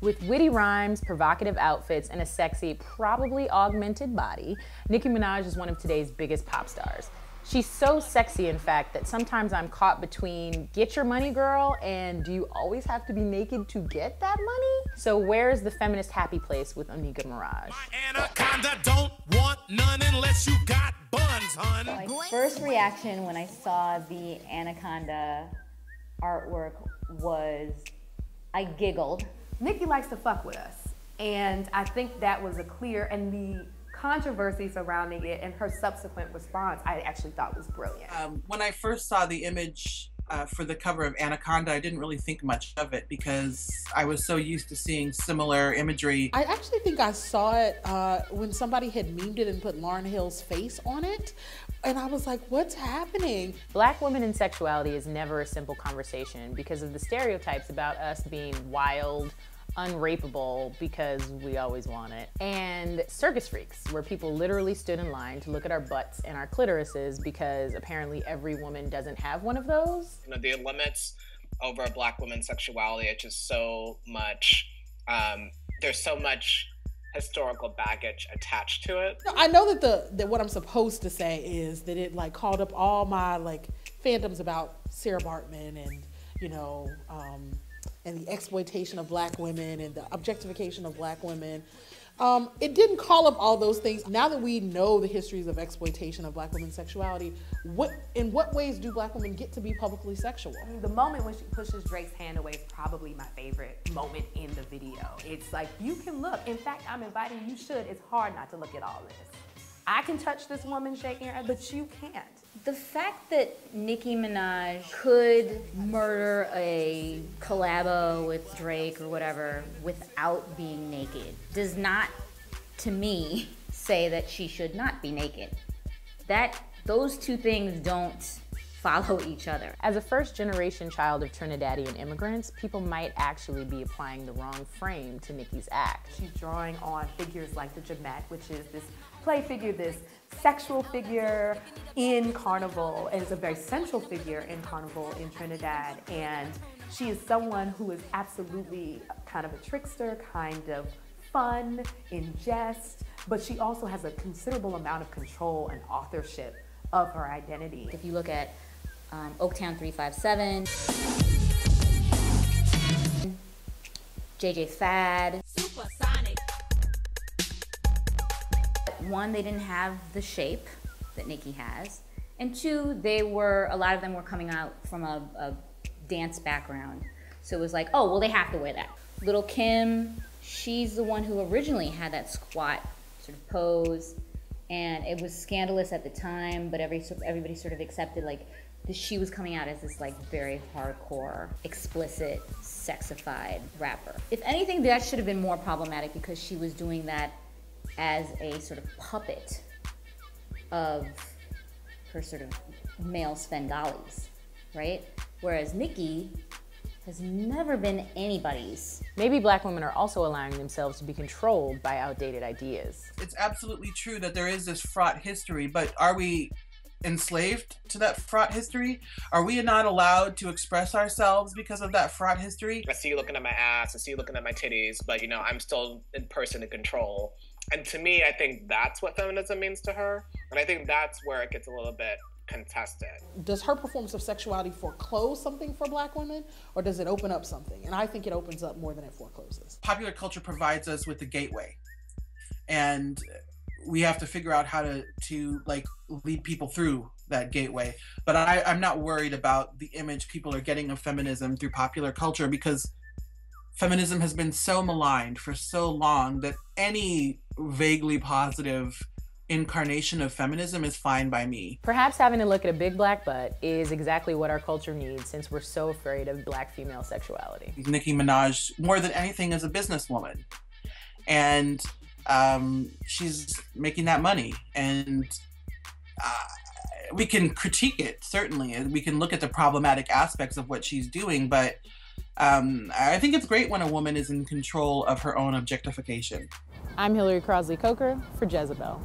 With witty rhymes, provocative outfits, and a sexy, probably augmented body, Nicki Minaj is one of today's biggest pop stars. She's so sexy, in fact, that sometimes I'm caught between get your money, girl, and do you always have to be naked to get that money? So where's the feminist happy place with Nicki Minaj? My anaconda don't want none unless you got buns, hun. My first reaction when I saw the Anaconda artwork was I giggled. Nicki likes to fuck with us, and I think that was a clear, and the controversy surrounding it and her subsequent response I actually thought was brilliant. When I first saw the image for the cover of Anaconda, I didn't really think much of it because I was so used to seeing similar imagery. I actually think I saw it when somebody had memed it and put Lauryn Hill's face on it. And I was like, what's happening? Black women and sexuality is never a simple conversation because of the stereotypes about us being wild, unrapeable because we always want it, and circus freaks, where people literally stood in line to look at our butts and our clitorises because apparently every woman doesn't have one of those. You know, the limits over Black women's sexuality, it's just so much, there's so much historical baggage attached to it. I know that what I'm supposed to say is that it like called up all my like fandoms about Sarah Bartman and, you know, and the exploitation of Black women and the objectification of Black women. It didn't call up all those things. Now that we know the histories of exploitation of Black women's sexuality, in what ways do Black women get to be publicly sexual? The moment when she pushes Drake's hand away is probably my favorite moment in the video. It's like, you can look. In fact, I'm inviting you should. It's hard not to look at all this. I can touch this woman shaking her head, but you can't. The fact that Nicki Minaj could murder a collabo with Drake or whatever without being naked does not, to me, say that she should not be naked. Those two things don't follow each other. As a first-generation child of Trinidadian immigrants, people might actually be applying the wrong frame to Nicki's act. She's drawing on figures like the Jamak, which is this play figure, this sexual figure in Carnival, and it's a very central figure in Carnival in Trinidad. And she is someone who is absolutely kind of a trickster, kind of fun, in jest, but she also has a considerable amount of control and authorship of her identity. If you look at Oaktown 357, JJ Fad. One, they didn't have the shape that Nicki has, and two, a lot of them were coming out from a dance background, so it was like, oh, well, they have to wear that. Little Kim, she's the one who originally had that squat sort of pose, and it was scandalous at the time, but everybody sort of accepted like she was coming out as this like very hardcore, explicit, sexified rapper. If anything, that should have been more problematic because she was doing that as a sort of puppet of her sort of male Svengalis, right? Whereas Nicki has never been anybody's. Maybe Black women are also allowing themselves to be controlled by outdated ideas. It's absolutely true that there is this fraught history, but are we enslaved to that fraught history? Are we not allowed to express ourselves because of that fraught history? I see you looking at my ass, I see you looking at my titties, but you know, I'm still in person in control. And to me, I think that's what feminism means to her. And I think that's where it gets a little bit contested. Does her performance of sexuality foreclose something for Black women, or does it open up something? And I think it opens up more than it forecloses. Popular culture provides us with the gateway, and we have to figure out how to like lead people through that gateway. But I'm not worried about the image people are getting of feminism through popular culture, because feminism has been so maligned for so long that any vaguely positive incarnation of feminism is fine by me. Perhaps having to look at a big Black butt is exactly what our culture needs, since we're so afraid of Black female sexuality. Nicki Minaj, more than anything, is a businesswoman. And she's making that money. And we can critique it, certainly. And we can look at the problematic aspects of what she's doing, but I think it's great when a woman is in control of her own objectification. I'm Crosley-Coker for Jezebel.